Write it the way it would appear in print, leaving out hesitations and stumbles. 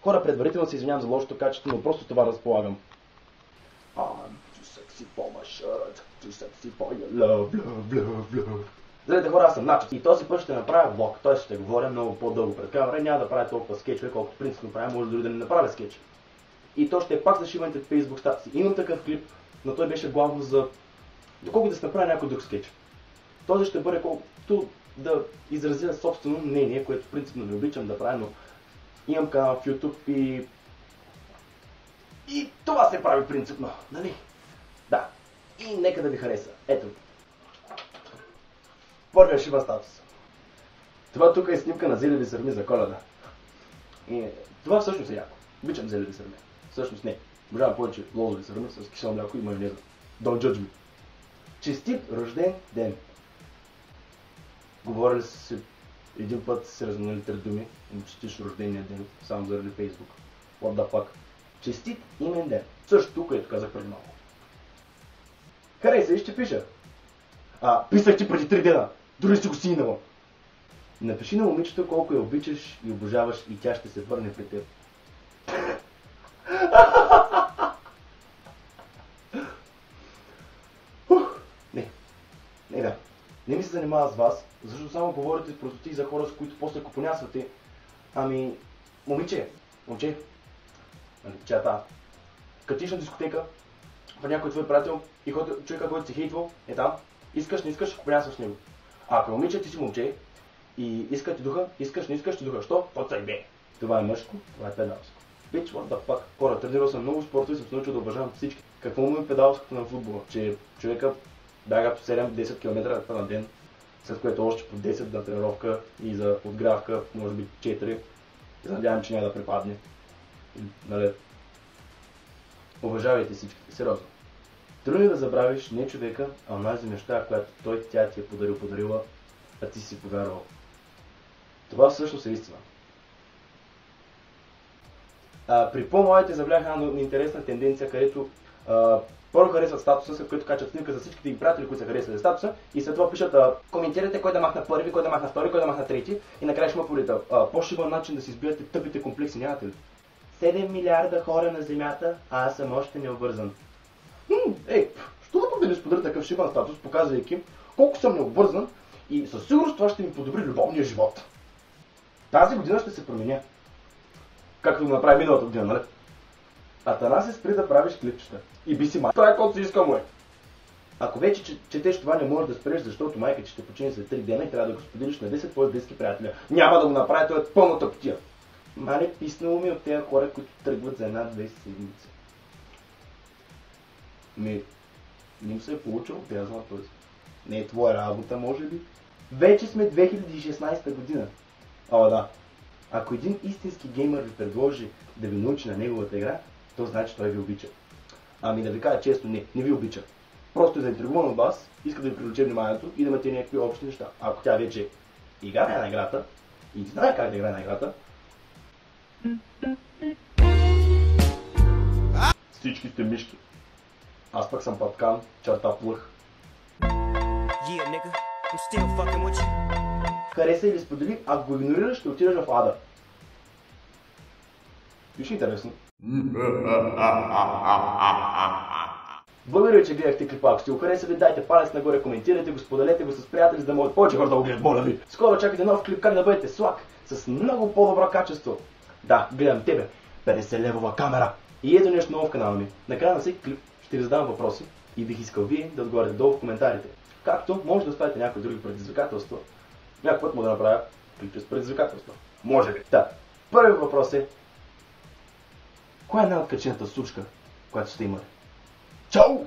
Хора, предварително се извинявам за лошото качество, но просто това разполагам. I'm too sexy for my shirt, too sexy for your love, love, love. Здравейте хора, аз съм Начо и този път ще направя влог, т.е. ще говоря много по-дълго пред камера, няма да правя толкова скетчове, колкото принципно правя, може дори да не направя скетч. И то ще е пак зашиваните в Facebook статуси. Имам такъв клип, но той беше главно за доколко да се направя някой друг скетч. Този ще бъде колкото да изразя собствено мнение, което принципно не обичам да правя, но имам канал в YouTube и това се прави принципно, нали? Да. И нека да ви хареса. Ето. Първия шива статус. Това тук е снимка на зелеви сърми за Коледа. И това всъщност е яко. Обичам зелеви сърми. Всъщност не. Обожавам повече лозови сърми с кисело мляко и майонеза. Don't judge me. Честит рожден ден. Говорили си един път се разменили 3 думи и честиш рождения ден, само заради Facebook. What the fuck? Честит имен ден. Също, което казах преди малко. Харесай, ще пиша. Писах ти преди 3 дена. Дори си го синала. Напиши на момичето колко я обичаш и обожаваш и тя ще се върне при теб. Не. Не ми се занимава с вас, защото само говорите с простоти за хора, с които после купонясвате. Момиче, чата, катиш на дискотека, в някой твой приятел и човека, който си хейтвал, е там, искаш, не искаш, купонясваш с него. Ако момиче, ти си момче и иска ти духа, искаш, не искаш ти духа. Що? Тоцай бе. Това е мъжко, това е педалско. Bitch, what the fuck? Хора, тренирал съм много спортове и съм се научил да уважавам всички. Какво му е педалското на футбола? Че човека бяга по 7-10 км на ден, след което още по 10 на тренировка и за подгрявка, може би 4. И надявам, че няма да препадне. Нали? Уважавайте всичките, сериозно. Трудно да забравиш не човека, а онази неща, която тя ти е подарила, а ти си повярвал. Това всъщност е истина. При по-младите забелязах една интересна тенденция, където първо харесват статуса, след което качат снимка за всичките им приятели, които са харесали статуса и след това пишат коментирайте кой да махна първи, кой да махна втори, кой да махна трети и накрая ще ме полита. По-шибан начин да си избиете тъпите комплекси нямате ли? 7 милиарда хора на земята, а аз съм още необвързан. Що да не споделя такъв шибан статус, показвайки колко съм необвързан и със сигурност това ще ми подобри любовния живот. Тази година ще се променя. Както го направи миналата година, нали? Атанаси, спри да правиш клипчета. И би си майка. Това е който си иска му е. Ако вече четеш това, не можеш да спреш, защото майка ти ще почине след 3 дена и трябва да го споделиш на 10 твои близки приятели. Няма да го направи, това е пълната потия. Мале, писнало ми от тези хора, които тръгват за 1-2 седмици. Не им се е получило, тя знам този. Не е твоя работа, може би. Вече сме 2016 година. Да. Ако един истински геймър ви предложи да ви научи на неговата игра, то значи той ви обича. Да ви кажа често, не ви обича. Просто е заинтригуван от вас, иска да ви привлече вниманието и да имате някакви общи неща. Ако тя вече играе на играта и знае как да играе на играта, всички сте мишки. Аз пък съм паткан, черта плъх. Хареса или сподели, ако го игнорираш, ще отидеш в ада. Виж интересно. Благодаря, че гледахте клипа. Ако сте го харесали, дайте палец нагоре, коментирайте го, споделете го с приятели, за да могат повече хора да го гледат, моля ви. Скоро чакайте нов клип как да бъдете слаг, с много по-добро качество. Да, гледам тебе. 50 левова камера. И ето нещо ново в канала ми. Накрая на всеки клип ще ви задам въпроси и бих искал вие да отговорите долу в коментарите. Както може да оставите някои други предизвикателства. Някой път мога да направя клип с предизвикателства. Може би. Да. Първият въпрос е: коя е най-откачената сучка, която сте имали? Чао!